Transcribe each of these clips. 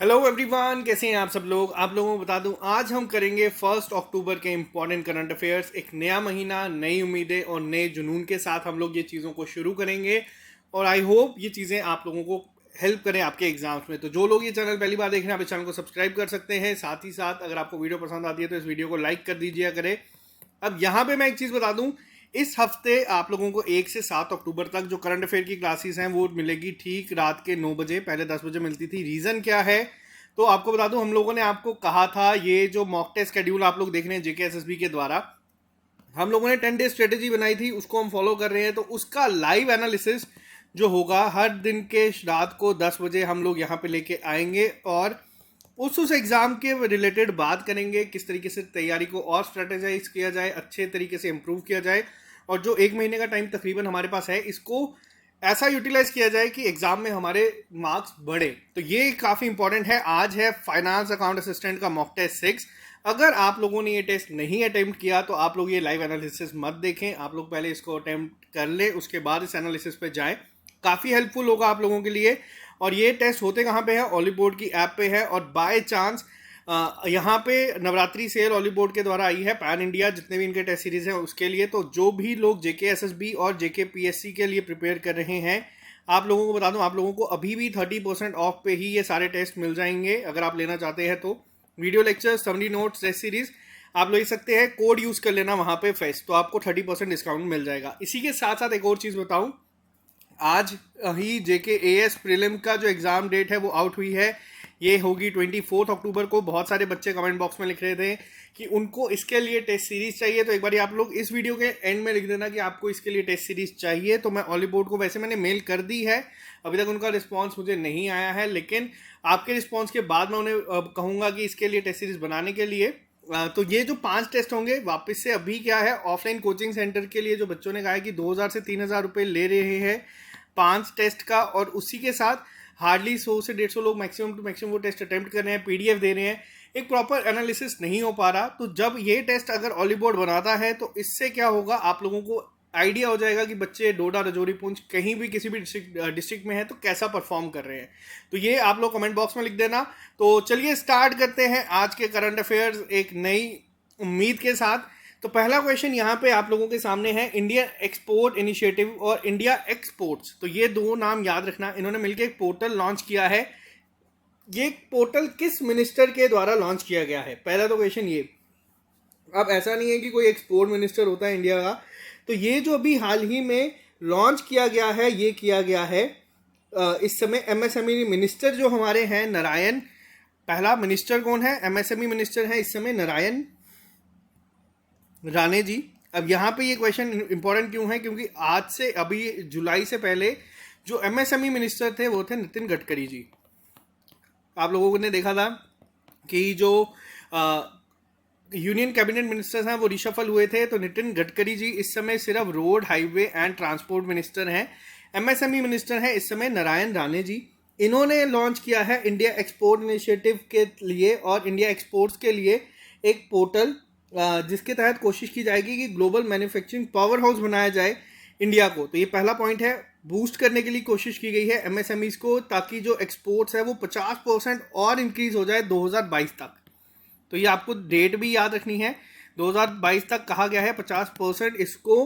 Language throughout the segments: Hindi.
हेलो एवरीवन, कैसे हैं आप सब लोग। आप लोगों को बता दूं, आज हम करेंगे 1 अक्टूबर के इंपॉर्टेंट करंट अफेयर्स। एक नया महीना, नई उम्मीदें और नए जुनून के साथ हम लोग ये चीज़ों को शुरू करेंगे और आई होप ये चीज़ें आप लोगों को हेल्प करें आपके एग्जाम्स में। तो जो लोग ये चैनल पहली बार देख रहे हैं, आप इस चैनल को सब्सक्राइब कर सकते हैं। साथ ही साथ अगर आपको वीडियो पसंद आती है तो इस वीडियो को लाइक कर दीजिए करें। अब यहाँ पे मैं एक चीज़ बता दूं, इस हफ्ते आप लोगों को 1 से 7 अक्टूबर तक जो करंट अफेयर की क्लासेस हैं वो मिलेगी ठीक रात के 9 बजे। पहले 10 बजे मिलती थी। रीज़न क्या है तो आपको बता दूं, हम लोगों ने आपको कहा था ये जो मॉक टेस्ट शेड्यूल आप लोग देख रहे हैं जेकेएसएसबी के द्वारा, हम लोगों ने 10 डे स्ट्रेटेजी बनाई थी, उसको हम फॉलो कर रहे हैं। तो उसका लाइव एनालिसिस जो होगा हर दिन के रात को 10 बजे हम लोग यहाँ पे लेके आएंगे और उस एग्जाम के रिलेटेड बात करेंगे, किस तरीके से तैयारी को और स्ट्रेटेजाइज किया जाए, अच्छे तरीके से इम्प्रूव किया जाए और जो 1 महीने का टाइम तकरीबन हमारे पास है इसको ऐसा यूटिलाइज किया जाए कि एग्जाम में हमारे मार्क्स बढ़े। तो ये काफ़ी इंपॉर्टेंट है। आज है फाइनेंस अकाउंट असिस्टेंट का मॉक टेस्ट 6। अगर आप लोगों ने ये टेस्ट नहीं अटेम्प्ट किया तो आप लोग ये लाइव एनालिसिस मत देखें, आप लोग पहले इसको अटेम्प्ट कर लें, उसके बाद इस एनालिसिस पे जाएं। काफ़ी हेल्पफुल होगा आप लोगों के लिए। और ये टेस्ट होते कहाँ पे है? ऑली बोर्ड की ऐप पे है। और बाय चांस यहाँ पे नवरात्रि सेल ऑली बोर्ड के द्वारा आई है पैन इंडिया, जितने भी इनके टेस्ट सीरीज हैं उसके लिए। तो जो भी लोग जेकेएसएसबी और जेकेपीएससी के लिए प्रिपेयर कर रहे हैं, आप लोगों को बता दूं, आप लोगों को अभी भी 30% ऑफ पे ही ये सारे टेस्ट मिल जाएंगे अगर आप लेना चाहते हैं तो। Video lecture, summary notes, test series आप ले सकते हैं। कोड यूज कर लेना वहाँ पे फेस्ट, तो आपको 30% डिस्काउंट मिल जाएगा। इसी के साथ साथ एक और चीज़ बताऊँ, आज ही जेकेएएस प्रीलिम का जो एग्ज़ाम डेट है वो आउट हुई है। ये होगी 24 अक्टूबर को। बहुत सारे बच्चे कमेंट बॉक्स में लिख रहे थे कि उनको इसके लिए टेस्ट सीरीज चाहिए। तो एक बार आप लोग इस वीडियो के एंड में लिख देना कि आपको इसके लिए टेस्ट सीरीज चाहिए। तो मैं ऑली बोर्ड को वैसे मैंने मेल कर दी है, अभी तक उनका रिस्पांस मुझे नहीं आया है, लेकिन आपके रिस्पांस के बाद मैं उन्हें कहूँगा कि इसके लिए टेस्ट सीरीज बनाने के लिए। तो ये जो 5 टेस्ट होंगे वापस से, अभी क्या है, ऑफलाइन कोचिंग सेंटर के लिए जो बच्चों ने कहा है कि 2000 से 3000 रुपये ले रहे हैं 5 टेस्ट का, और उसी के साथ हार्डली 100 से 150 लोग मैक्सिमम टू मैक्सिमम वो टेस्ट अटेम्प्ट कर रहे हैं, पीडीएफ दे रहे हैं। एक प्रॉपर एनालिसिस नहीं हो पा रहा। तो जब ये टेस्ट अगर ऑली बोर्ड बनाता है तो इससे क्या होगा, आप लोगों को आइडिया हो जाएगा कि बच्चे डोडा, राजौरी, पुंछ कहीं भी किसी भी डिस्ट्रिक्ट में है तो कैसा परफॉर्म कर रहे हैं। तो ये आप लोग कमेंट बॉक्स में लिख देना। तो चलिए स्टार्ट करते हैं आज के करंट अफेयर्स एक नई उम्मीद के साथ। तो पहला क्वेश्चन यहाँ पे आप लोगों के सामने है, इंडिया एक्सपोर्ट इनिशिएटिव और इंडिया एक्सपोर्ट्स। तो ये दो नाम याद रखना, इन्होंने मिलकर एक पोर्टल लॉन्च किया है। ये पोर्टल किस मिनिस्टर के द्वारा लॉन्च किया गया है? पहला तो क्वेश्चन ये। अब ऐसा नहीं है कि कोई एक्सपोर्ट मिनिस्टर होता है इंडिया का। तो ये जो अभी हाल ही में लॉन्च किया गया है, ये किया गया है इस समय एमएसएमई मिनिस्टर जो हमारे हैं नारायण। पहला मिनिस्टर कौन है? एमएसएमई मिनिस्टर है इस समय नारायण राणे जी। अब यहाँ पे ये क्वेश्चन इंपॉर्टेंट क्यों है? क्योंकि आज से, अभी जुलाई से पहले जो एमएसएमई मिनिस्टर थे वो थे नितिन गडकरी जी। आप लोगों ने देखा था कि जो यूनियन कैबिनेट मिनिस्टर्स हैं वो रिशफल हुए थे। तो नितिन गडकरी जी इस समय सिर्फ road, highway and transport minister हैं। एमएसएमई मिनिस्टर हैं इस समय नारायण राणे जी। इन्होंने लॉन्च किया है इंडिया एक्सपोर्ट इनिशिएटिव के लिए और इंडिया एक्सपोर्ट्स के लिए एक पोर्टल, जिसके तहत कोशिश की जाएगी कि ग्लोबल मैन्युफैक्चरिंग पावर हाउस बनाया जाए इंडिया को। तो ये पहला पॉइंट है। बूस्ट करने के लिए कोशिश की गई है एमएसएमईज को, ताकि जो एक्सपोर्ट्स है वो 50% और इंक्रीज हो जाए 2022 तक। तो ये आपको डेट भी याद रखनी है, 2022 तक कहा गया है 50% इसको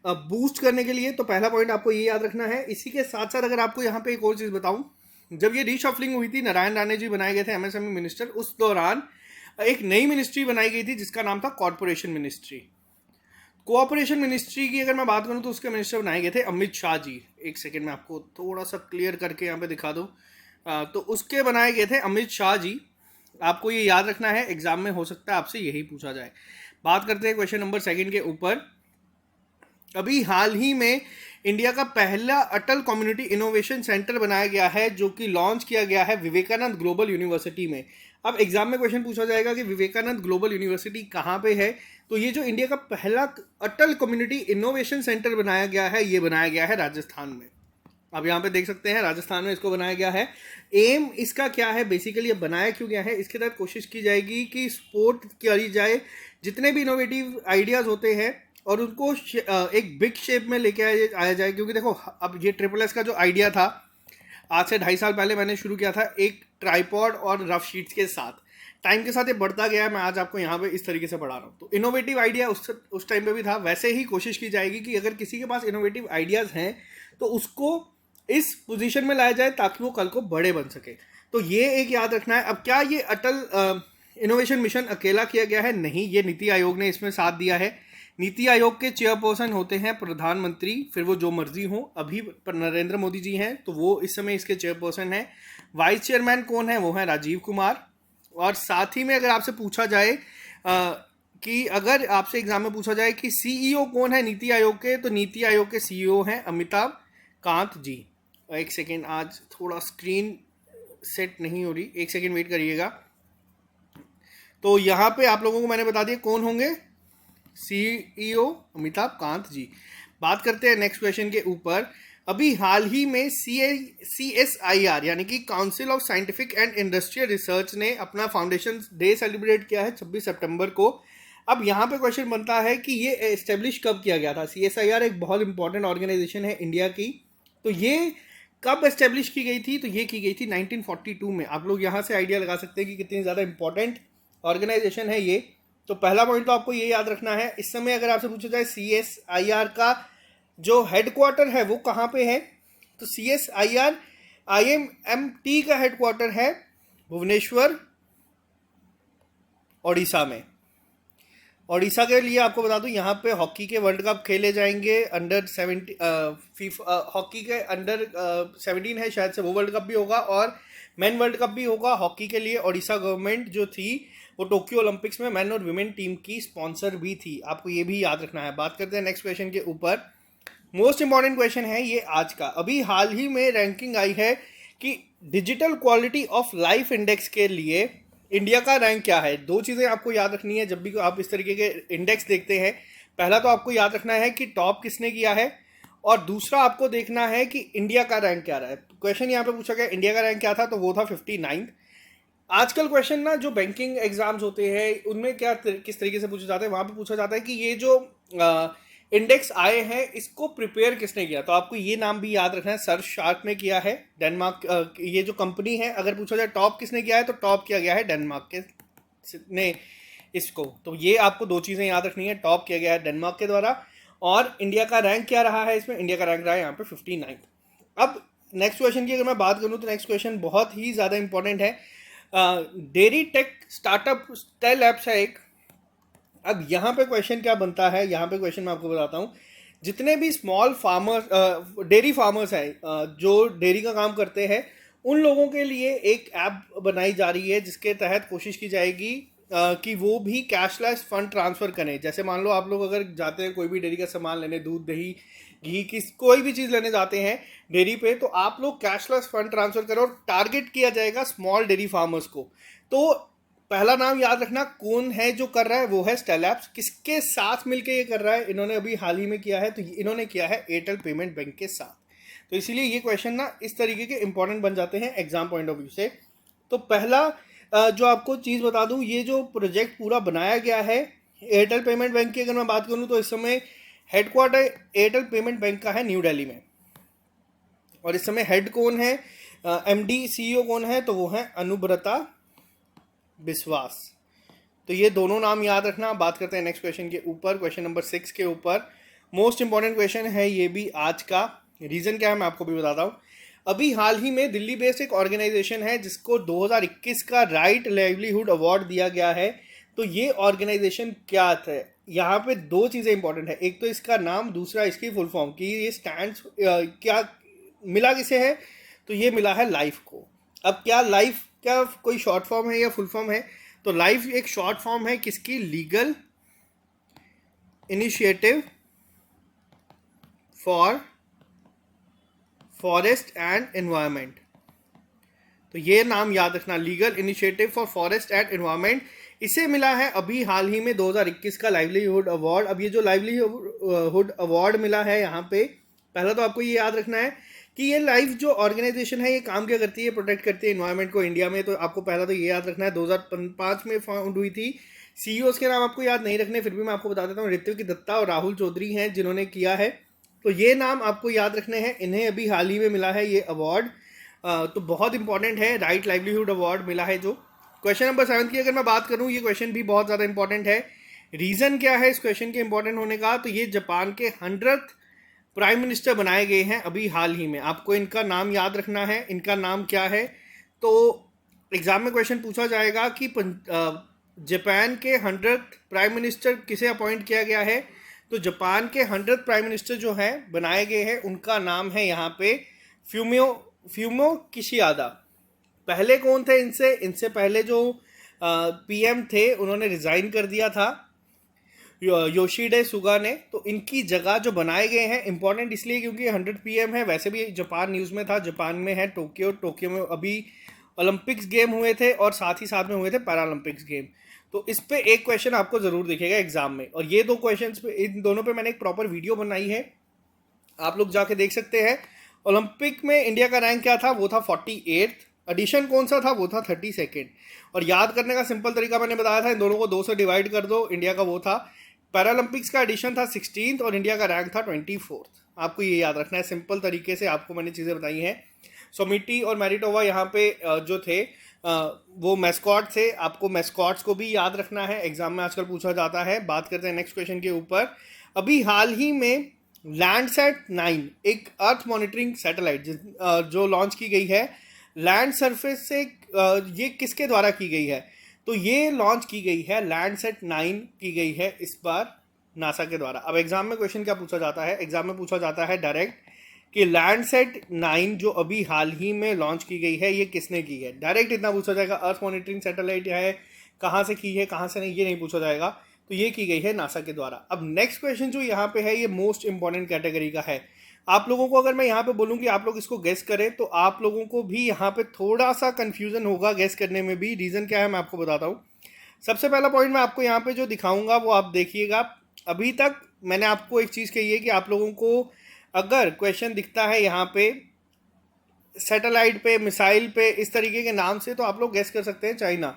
बूस्ट करने के लिए। तो पहला पॉइंट आपको ये याद रखना है। इसी के साथ साथ अगर आपको यहाँ पे एक और चीज़ बताऊँ, जब ये रीशफलिंग हुई थी, नारायण राणे जी बनाए गए थे एमएसएमई मिनिस्टर, उस दौरान एक नई मिनिस्ट्री बनाई गई थी जिसका नाम था कॉरपोरेशन मिनिस्ट्री। कोऑपरेशन मिनिस्ट्री की अगर मैं बात करूं तो उसके मिनिस्टर बनाए गए थे अमित शाह जी। एक सेकेंड में आपको थोड़ा सा क्लियर करके यहाँ पे दिखा दूं। तो उसके बनाए गए थे अमित शाह जी। आपको ये याद रखना है, एग्जाम में हो सकता है आपसे यही पूछा जाए। बात करते हैं क्वेश्चन नंबर 2 के ऊपर। अभी हाल ही में इंडिया का पहला अटल कम्युनिटी इनोवेशन सेंटर बनाया गया है, जो कि लॉन्च किया गया है विवेकानंद ग्लोबल यूनिवर्सिटी में। अब एग्जाम में क्वेश्चन पूछा जाएगा कि विवेकानंद ग्लोबल यूनिवर्सिटी कहाँ पे है। तो ये जो इंडिया का पहला अटल कम्युनिटी इनोवेशन सेंटर बनाया गया है, ये बनाया गया है राजस्थान में। अब यहाँ पे देख सकते हैं राजस्थान में इसको बनाया गया है। एम इसका क्या है, बेसिकली ये बनाया क्यों गया है? इसके तहत कोशिश की जाएगी कि सपोर्ट करी जाए जितने भी इनोवेटिव आइडियाज़ होते हैं और उनको एक बिग शेप में लेके आया जाए। क्योंकि देखो, अब ये SSS का जो आइडिया था, आज से 2.5 साल पहले मैंने शुरू किया था एक ट्राइपॉड और रफ शीट्स के साथ। टाइम के साथ ये बढ़ता गया है, मैं आज आपको यहाँ पे इस तरीके से पढ़ा रहा हूँ। तो इनोवेटिव आइडिया उस टाइम पे भी था, वैसे ही कोशिश की जाएगी कि अगर किसी के पास इनोवेटिव आइडियाज़ हैं तो उसको इस पोजीशन में लाया जाए ताकि वो कल को बड़े बन सके। तो ये एक याद रखना है। अब क्या ये अटल इनोवेशन मिशन अकेला किया गया है? नहीं, ये नीति आयोग ने इसमें साथ दिया है। नीति आयोग के चेयरपर्सन होते हैं प्रधानमंत्री, फिर वो जो मर्जी हो। अभी नरेंद्र मोदी जी हैं तो वो इस समय इसके चेयरपर्सन हैं। वाइस चेयरमैन कौन है? वो है राजीव कुमार। और साथ ही में अगर आपसे पूछा जाए कि अगर आपसे एग्जाम में पूछा जाए कि सीईओ कौन है नीति आयोग के, तो नीति आयोग के सीईओ हैं अमिताभ कांत जी। एक सेकेंड, आज थोड़ा स्क्रीन सेट नहीं हो रही, एक सेकेंड वेट करिएगा। तो यहाँ पे आप लोगों को मैंने बता दिया कौन होंगे, सीईओ अमिताभ कांत जी। बात करते हैं नेक्स्ट क्वेश्चन के ऊपर। अभी हाल ही में CSIR यानी कि council of scientific and industrial research ने अपना फाउंडेशन डे सेलिब्रेट किया है 26 सितंबर को। अब यहाँ पे क्वेश्चन बनता है कि ये एस्टेब्लिश कब किया गया था? CSIR एक बहुत इंपॉर्टेंट ऑर्गेनाइजेशन है इंडिया की, तो ये कब एस्टेब्लिश की गई थी? तो ये की गई थी 1942 में। आप लोग यहाँ से आइडिया लगा सकते हैं कि कितनी ज़्यादा इंपॉर्टेंट ऑर्गेनाइजेशन है ये। तो पहला पॉइंट तो आपको ये याद रखना है। इस समय अगर आपसे पूछा जाए CSIR का जो हेडक्वार्टर है वो कहाँ पे है, तो CSIR IMMT का हेडक्वार्टर है भुवनेश्वर, ओडिशा में। ओडिशा के लिए आपको बता दूं, यहाँ पे हॉकी के वर्ल्ड कप खेले जाएंगे। अंडर 17 हॉकी के अंडर 17 है शायद से, वो वर्ल्ड कप भी होगा और मैन वर्ल्ड कप भी होगा हॉकी के लिए। ओडिशा गवर्नमेंट जो थी वो टोक्यो ओलंपिक्स में मैन और विमेन टीम की स्पॉन्सर भी थी, आपको ये भी याद रखना है। बात करते हैं नेक्स्ट क्वेश्चन के ऊपर। मोस्ट इंपॉर्टेंट क्वेश्चन है ये आज का। अभी हाल ही में रैंकिंग आई है कि digital quality of life index के लिए इंडिया का रैंक क्या है। दो चीज़ें आपको याद रखनी है जब भी आप इस तरीके के इंडेक्स देखते हैं। पहला तो आपको याद रखना है कि टॉप किसने किया है, और दूसरा आपको देखना है कि इंडिया का रैंक क्या रहा है। क्वेश्चन यहाँ पे पूछा गया इंडिया का रैंक क्या था, तो वो था 59। आजकल क्वेश्चन ना जो बैंकिंग एग्जाम्स होते हैं उनमें क्या किस तरीके से पूछा जाता है, वहाँ पे पूछा जाता है कि ये जो इंडेक्स आए हैं इसको प्रिपेयर किसने किया। तो आपको ये नाम भी याद रखना है, सर शार्क ने किया है डेनमार्क। ये जो कंपनी है, अगर पूछा जाए टॉप किसने किया है तो टॉप किया गया है डेनमार्क के ने इसको। तो ये आपको दो चीज़ें याद रखनी है, टॉप किया गया है डेनमार्क के द्वारा, और इंडिया का रैंक क्या रहा है इसमें, इंडिया का रैंक रहा है यहाँ पे 59। अब नेक्स्ट क्वेश्चन की अगर मैं बात करूँ तो नेक्स्ट क्वेश्चन बहुत ही ज़्यादा इंपॉर्टेंट है। Dairy tech startup Stellapps है एक। अब यहाँ पे क्वेश्चन क्या बनता है, यहाँ पे क्वेश्चन मैं आपको बताता हूँ। जितने भी स्मॉल फार्मर्स डेयरी फार्मर्स हैं जो डेयरी का काम करते हैं, उन लोगों के लिए एक ऐप बनाई जा रही है जिसके तहत कोशिश की जाएगी कि वो भी कैशलेस फंड ट्रांसफ़र करें। जैसे मान लो आप लोग अगर जाते हैं कोई भी डेयरी का सामान लेने, दूध दही घी कोई भी चीज़ लेने जाते हैं डेयरी पे, तो आप लोग कैशलेस फंड ट्रांसफ़र करो और टारगेट किया जाएगा स्मॉल डेयरी फार्मर्स को। तो पहला नाम याद रखना कौन है जो कर रहा है, वो है स्टेल एप्स। किसके साथ मिलके ये कर रहा है, इन्होंने अभी हाल ही में किया है, तो इन्होंने किया है एयरटेल पेमेंट बैंक के साथ। तो इसीलिए ये क्वेश्चन ना इस तरीके के इंपॉर्टेंट बन जाते हैं एग्जाम पॉइंट ऑफ व्यू से। तो पहला जो आपको चीज़ बता दूं, ये जो प्रोजेक्ट पूरा बनाया गया है एयरटेल पेमेंट बैंक की अगर मैं बात करूं तो इस समय हेडक्वार्टर एयरटेल पेमेंट बैंक का है न्यू दिल्ली में। और इस समय हेड कौन है, MD CEO कौन है, तो वो है अनुब्रता विश्वास। तो ये दोनों नाम याद रखना। बात करते हैं नेक्स्ट क्वेश्चन के ऊपर, क्वेश्चन नंबर 6 के ऊपर। मोस्ट इंपॉर्टेंट क्वेश्चन है ये भी आज का। रीज़न क्या है मैं आपको भी बताता हूँ। अभी हाल ही में दिल्ली बेस्ड एक ऑर्गेनाइजेशन है जिसको 2021 का राइट लाइवलीहुड अवार्ड दिया गया है। तो ये ऑर्गेनाइजेशन क्या है, यहाँ पे दो चीज़ें इंपॉर्टेंट है। एक तो इसका नाम, दूसरा इसकी फुल फॉर्म कि ये स्टैंड्स क्या मिला किसे है, तो ये मिला है लाइफ को। अब क्या लाइफ क्या कोई शॉर्ट फॉर्म है या फुल फॉर्म है, तो लाइफ एक शॉर्ट फॉर्म है किसकी, legal initiative for forest and environment. तो ये नाम याद रखना, legal initiative for forest and environment. इसे मिला है अभी हाल ही में 2021 का लाइवलीहुड अवार्ड। अब ये जो लाइवलीहुड अवार्ड मिला है यहाँ पे, पहला तो आपको ये याद रखना है कि ये लाइफ जो ऑर्गेनाइजेशन है ये काम क्या करती है, प्रोटेक्ट करती है एनवायरनमेंट को इंडिया में। तो आपको पहला तो ये याद रखना है 2005 में फाउंड हुई थी। CEOs के नाम आपको याद नहीं रखने, फिर भी मैं आपको बता देता हूँ। ऋत्विक दत्ता और राहुल चौधरी हैं जिन्होंने किया है, तो ये नाम आपको याद रखने हैं। इन्हें अभी हाल ही में मिला है ये अवार्ड। तो बहुत इंपॉर्टेंट है, राइट लाइवलीहुड अवार्ड मिला है जो। क्वेश्चन नंबर 7 की अगर मैं बात करूं, ये क्वेश्चन भी बहुत ज़्यादा इंपॉर्टेंट है। रीज़न क्या है इस क्वेश्चन के इंपॉर्टेंट होने का, तो ये जापान के 100th प्राइम मिनिस्टर बनाए गए हैं अभी हाल ही में। आपको इनका नाम याद रखना है, इनका नाम क्या है। तो एग्जाम में क्वेश्चन पूछा जाएगा कि जापान के 100th प्राइम मिनिस्टर किसे अपॉइंट किया गया है। तो जापान के 100th प्राइम मिनिस्टर जो है बनाए गए हैं, उनका नाम है यहाँ पे फ्यूमियो किशियादा। पहले कौन थे इनसे पहले जो पीएम थे उन्होंने रिजाइन कर दिया था, योशिडे सुगा ने। तो इनकी जगह जो बनाए गए हैं इंपॉर्टेंट इसलिए क्योंकि 100 पीएम है। वैसे भी जापान न्यूज़ में था, जापान में है टोक्यो में अभी ओलंपिक्स गेम हुए थे और साथ ही साथ में हुए थे पैरालंपिक्स गेम। तो इस पे एक क्वेश्चन आपको ज़रूर दिखेगा एग्जाम में, और ये दो क्वेश्चन पे, इन दोनों पे मैंने एक प्रॉपर वीडियो बनाई है, आप लोग जाके देख सकते हैं। ओलंपिक में इंडिया का रैंक क्या था, वो था 48th। एडिशन कौन सा था, वो था 32nd। और याद करने का सिंपल तरीका मैंने बताया था, इन दोनों को 2 से डिवाइड कर दो, इंडिया का वो था। पैरालंपिक्स का एडिशन था 16th और इंडिया का रैंक था 24th। आपको ये याद रखना है, सिंपल तरीके से आपको मैंने चीज़ें बताई हैं। सोमिटी और मैरिटोवा यहाँ पे जो थे वो मैस्कॉट थे। आपको मैस्कॉट्स को भी याद रखना है, एग्जाम में आजकल पूछा जाता है। बात करते हैं नेक्स्ट क्वेश्चन के ऊपर। अभी हाल ही में लैंडसैट 9 एक अर्थ मॉनिटरिंग सैटेलाइट जो लॉन्च की गई है लैंड सरफेस से, ये किसके द्वारा की गई है, तो ये लॉन्च की गई है लैंडसैट 9 की गई है इस बार नासा के द्वारा। अब एग्जाम में क्वेश्चन क्या पूछा जाता है, एग्जाम में पूछा जाता है डायरेक्ट कि लैंडसैट 9 जो अभी हाल ही में लॉन्च की गई है ये किसने की है। डायरेक्ट इतना पूछा जाएगा, अर्थ मॉनिटरिंग सैटेलाइट है, कहाँ से की है कहाँ से नहीं, ये नहीं पूछा जाएगा। तो ये की गई है नासा के द्वारा। अब नेक्स्ट क्वेश्चन जो यहाँ पे है ये मोस्ट इंपॉर्टेंट कैटेगरी का है। आप लोगों को अगर मैं यहाँ पे बोलूँ कि आप लोग इसको गेस करें तो आप लोगों को भी यहाँ पे थोड़ा सा कंफ्यूजन होगा गेस करने में भी। रीज़न क्या है मैं आपको बताता हूँ। सबसे पहला पॉइंट मैं आपको यहाँ पे जो दिखाऊंगा वो आप देखिएगा। अभी तक मैंने आपको एक चीज़ कही है कि आप लोगों को अगर क्वेश्चन दिखता है यहाँ पे सैटेलाइट पे, मिसाइल पे, इस तरीके के नाम से, तो आप लोग गेस कर सकते हैं चाइना।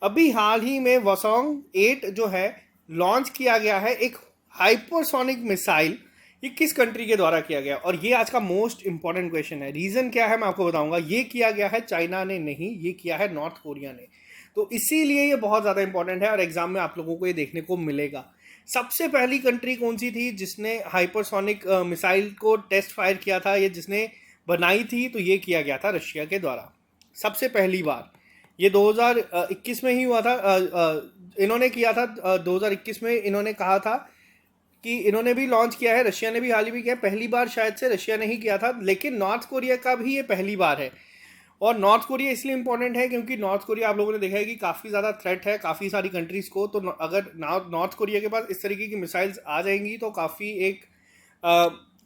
अभी हाल ही में वसोंग 8 जो है लॉन्च किया गया है एक हाइपरसोनिक मिसाइल। ये किस कंट्री के द्वारा किया गया, और ये आज का मोस्ट इंपॉर्टेंट क्वेश्चन है। रीज़न क्या है मैं आपको बताऊंगा। ये किया गया है चाइना ने नहीं, ये किया है नॉर्थ कोरिया ने। तो इसीलिए ये बहुत ज़्यादा इंपॉर्टेंट है और एग्जाम में आप लोगों को ये देखने को मिलेगा। सबसे पहली कंट्री कौन सी थी जिसने हाइपरसोनिक मिसाइल को टेस्ट फायर किया था, ये जिसने बनाई थी, तो ये किया गया था रशिया के द्वारा सबसे पहली बार। ये 2021 में ही हुआ था। इन्होंने किया था 2021 में। इन्होंने कहा था कि इन्होंने भी लॉन्च किया है, रशिया ने भी हाल ही में किया। पहली बार शायद से रशिया ने ही किया था, लेकिन नॉर्थ कोरिया का भी ये पहली बार है। और नॉर्थ कोरिया इसलिए इंपॉर्टेंट है क्योंकि नॉर्थ कोरिया आप लोगों ने देखा है कि काफ़ी ज़्यादा थ्रेट है काफ़ी सारी कंट्रीज़ को। तो अगर नॉर्थ कोरिया के पास इस तरीके की मिसाइल्स आ जाएंगी तो काफ़ी एक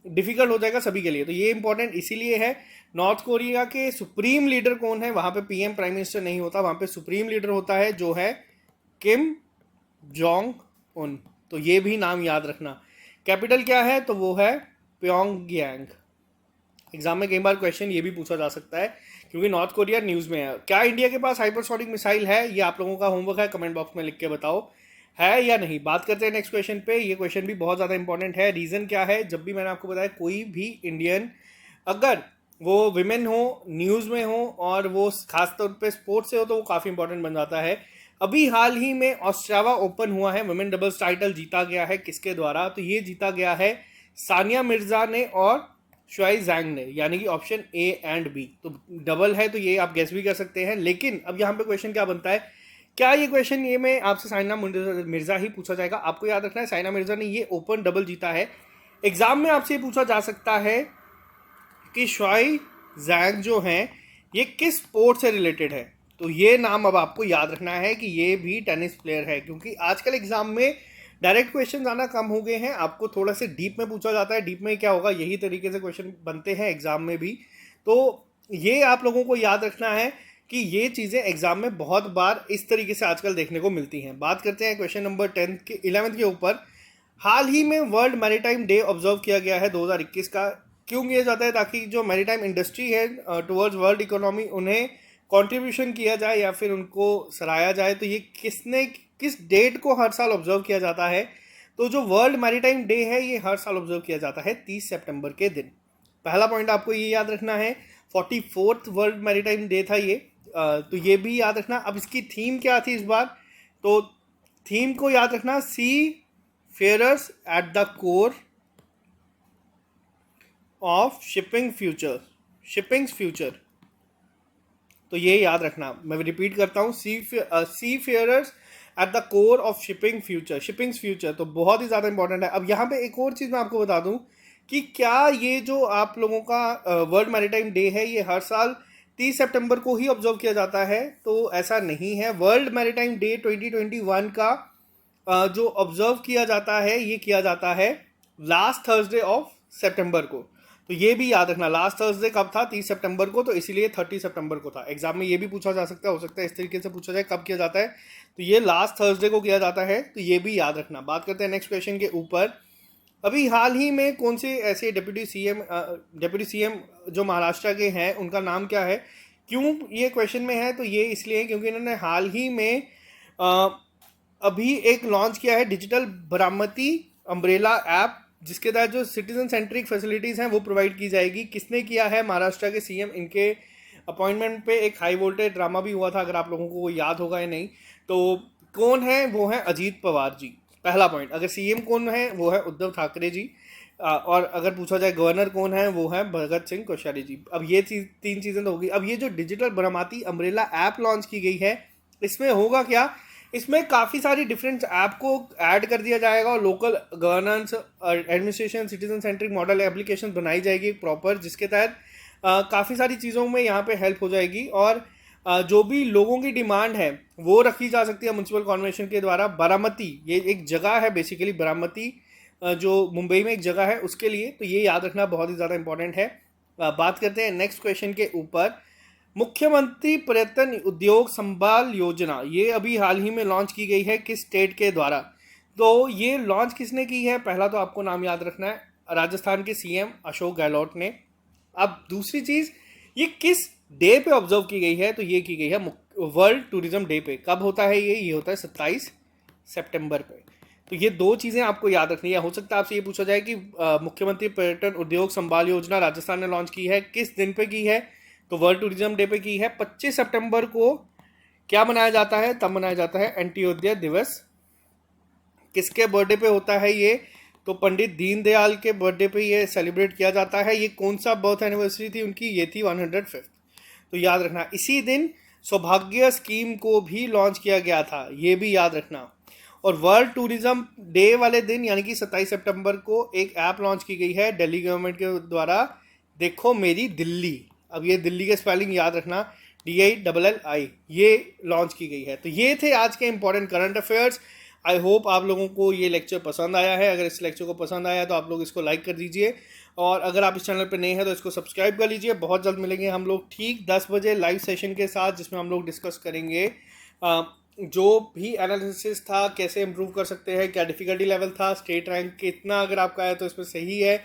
डिफ़िकल्ट हो जाएगा सभी के लिए। तो ये इंपॉर्टेंट इसीलिए है। नॉर्थ कोरिया के सुप्रीम लीडर कौन है, वहाँ पे पीएम प्राइम मिनिस्टर नहीं होता, वहाँ पे सुप्रीम लीडर होता है जो है किम जोंग उन। तो ये भी नाम याद रखना। कैपिटल क्या है, तो वो है प्योंगयांग। एग्जाम में कई बार क्वेश्चन ये भी पूछा जा सकता है क्योंकि नॉर्थ कोरिया न्यूज़ में है। क्या इंडिया के पास हाइपरसोनिक मिसाइल है, ये आप लोगों का होमवर्क है, कमेंट बॉक्स में लिख के बताओ है या नहीं। बात करते हैं नेक्स्ट क्वेश्चन पे। ये क्वेश्चन भी बहुत ज़्यादा इंपॉर्टेंट है। रीज़न क्या है, जब भी मैंने आपको बताया कोई भी इंडियन अगर वो विमेन हो, न्यूज़ में हो और वो खासतौर पर स्पोर्ट्स से हो तो वो काफ़ी इंपॉर्टेंट बन जाता है। अभी हाल ही में ऑस्ट्रेवा ओपन हुआ है, वुमेन डबल्स टाइटल जीता गया है किसके द्वारा, तो ये जीता गया है सानिया मिर्जा ने और शुआई जैंग ने, यानी कि ऑप्शन ए एंड बी। तो डबल है तो ये आप गेस भी कर सकते हैं। लेकिन अब यहाँ पे क्वेश्चन क्या बनता है, क्या ये क्वेश्चन ये में आपसे सानिया मिर्जा ही पूछा जाएगा। आपको याद रखना है सानिया मिर्जा ने ये ओपन डबल जीता है। एग्जाम में आपसे ये पूछा जा सकता है कि शुआई जैंग जो हैं ये किस स्पोर्ट से रिलेटेड है, तो ये नाम अब आपको याद रखना है कि ये भी टेनिस प्लेयर है। क्योंकि आजकल एग्जाम में डायरेक्ट क्वेश्चन आना कम हो गए हैं, आपको थोड़ा से डीप में पूछा जाता है। डीप में क्या होगा, यही तरीके से क्वेश्चन बनते हैं एग्जाम में भी। तो ये आप लोगों को याद रखना है कि ये चीज़ें एग्जाम में बहुत बार इस तरीके से आजकल देखने को मिलती हैं। बात करते हैं क्वेश्चन नंबर 11th के ऊपर। हाल ही में वर्ल्ड मैरीटाइम डे ऑब्जर्व किया गया है 2021 का। क्यों किया जाता है, ताकि जो मैरीटाइम इंडस्ट्री है टुवर्ड्स वर्ल्ड इकोनॉमी, उन्हें कंट्रीब्यूशन किया जाए या फिर उनको सराहा जाए। तो ये किस डेट को हर साल ऑब्जर्व किया जाता है, तो जो वर्ल्ड मैरीटाइम डे है ये हर साल ऑब्जर्व किया जाता है 30 सितंबर के दिन। पहला पॉइंट आपको ये याद रखना है। 44th वर्ल्ड मैरीटाइम डे था ये। तो ये भी याद रखना। अब इसकी थीम क्या थी इस बार, तो थीम को याद रखना, seafarers at the core of shipping future, shipping's future. तो ये याद रखना, मैं रिपीट करता हूँ, seafarers at the core of shipping future, shipping's future. तो बहुत ही ज़्यादा इंपॉर्टेंट है। अब यहाँ पे एक और चीज़ मैं आपको बता दूँ कि क्या ये जो आप लोगों का वर्ल्ड मैरीटाइम डे है ये हर साल 30 सितंबर को ही ऑब्जर्व किया जाता है? तो ऐसा नहीं है। वर्ल्ड मैरीटाइम डे 2021 का जो ऑब्जर्व किया जाता है ये किया जाता है लास्ट थर्सडे ऑफ सितंबर को। तो ये भी याद रखना, लास्ट थर्सडे कब था? 30 सितंबर को, तो इसीलिए 30 सितंबर को था। एग्जाम में ये भी पूछा जा सकता है, हो सकता है इस तरीके से पूछा जाए कब किया जाता है, तो ये लास्ट थर्सडे को किया जाता है, तो ये भी याद रखना। बात करते हैं नेक्स्ट क्वेश्चन के ऊपर। अभी हाल ही में कौन से ऐसे डेप्यूटी सीएम जो महाराष्ट्र के हैं उनका नाम क्या है? क्यों ये क्वेश्चन में है? तो ये इसलिए क्योंकि इन्होंने हाल ही में अभी एक लॉन्च किया है डिजिटल बारामती अम्ब्रेला ऐप, जिसके तहत जो सिटीजन सेंट्रिक फैसिलिटीज़ हैं वो प्रोवाइड की जाएगी। किसने किया है? महाराष्ट्र के सीएम। इनके अपॉइंटमेंट पे एक हाई वोल्टेज ड्रामा भी हुआ था, अगर आप लोगों को याद होगा या नहीं। तो कौन है? वो है अजीत पवार जी, पहला पॉइंट। अगर सीएम कौन है? वो है उद्धव ठाकरे जी। और अगर पूछा जाए गवर्नर कौन है? वो है भगत सिंह कोश्यारी जी। अब ये तीन चीज़ें तो होगी। अब ये जो digital Baramati umbrella app launch की गई है, इसमें होगा क्या? इसमें काफ़ी सारी डिफरेंट ऐप को ऐड कर दिया जाएगा और local governance, administration, citizen centric model application बनाई जाएगी प्रॉपर, जिसके तहत काफ़ी सारी चीज़ों में यहाँ पे हेल्प हो जाएगी। और जो भी लोगों की डिमांड है वो रखी जा सकती है म्यूनसिपल कॉर्पोरेशन के द्वारा। बारामती ये एक जगह है बेसिकली, बारामती जो मुंबई में एक जगह है उसके लिए, तो ये याद रखना बहुत ही ज़्यादा इंपॉर्टेंट है। बात करते हैं नेक्स्ट क्वेश्चन के ऊपर। मुख्यमंत्री पर्यटन उद्योग संभाल योजना, ये अभी हाल ही में लॉन्च की गई है, किस स्टेट के द्वारा? तो ये लॉन्च किसने की है? पहला तो आपको नाम याद रखना है, राजस्थान के सीएम अशोक गहलोत ने। अब दूसरी चीज़, ये किस डे पे ऑब्जर्व की गई है? तो ये की गई है वर्ल्ड टूरिज्म डे पे। कब होता है ये होता है 27 सितंबर पे। तो ये दो चीज़ें आपको याद रखनी है। हो सकता है आपसे ये पूछा जाए कि मुख्यमंत्री पर्यटन उद्योग संभाल योजना राजस्थान ने लॉन्च की है, किस दिन पे की है? तो वर्ल्ड टूरिज्म डे पे की है। 25 सितंबर को क्या मनाया जाता है? तब मनाया जाता है अंत्योदय दिवस। किसके बर्थडे पे होता है ये? तो पंडित दीनदयाल के बर्थडे पे ये सेलिब्रेट किया जाता है। ये कौन सा बर्थ एनिवर्सरी थी उनकी? ये थी 105th। तो याद रखना, इसी दिन सौभाग्य स्कीम को भी लॉन्च किया गया था, ये भी याद रखना। और वर्ल्ड टूरिज्म डे वाले दिन यानी कि 27 सितंबर को एक ऐप लॉन्च की गई है दिल्ली गवर्नमेंट के द्वारा, देखो मेरी दिल्ली। अब ये दिल्ली के स्पेलिंग याद रखना, DILLI, ये लॉन्च की गई है। तो ये थे आज के important current affairs. I hope आप लोगों को ये लेक्चर पसंद आया है। अगर इस लेक्चर को पसंद आया है तो आप लोग इसको लाइक कर दीजिए, और अगर आप इस चैनल पर नए हैं तो इसको सब्सक्राइब कर लीजिए। बहुत जल्द मिलेंगे हम लोग ठीक 10 बजे लाइव सेशन के साथ, जिसमें हम लोग डिस्कस करेंगे जो भी एनालिसिस था, कैसे इम्प्रूव कर सकते हैं, क्या डिफ़िकल्टी लेवल था, स्टेट रैंक कितना अगर आपका है तो इसमें सही है,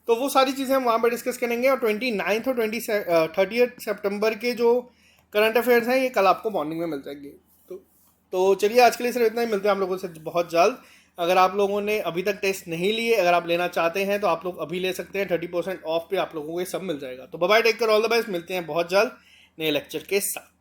तो वो सारी चीज़ें हम वहाँ पर डिस्कस करेंगे। और 29 और 30 सितंबर के जो करंट अफेयर्स हैं ये कल आपको मॉर्निंग में मिल जाएंगे। तो चलिए आज के लिए सिर्फ इतना ही, मिलते हैं आप लोगों से बहुत जल्द। अगर आप लोगों ने अभी तक टेस्ट नहीं लिए, अगर आप लेना चाहते हैं तो आप लोग अभी ले सकते हैं, 30% ऑफ पे आप लोगों को ये सब मिल जाएगा। तो bye bye, take care, all the best. मिलते हैं बहुत जल्द नए लेक्चर के साथ।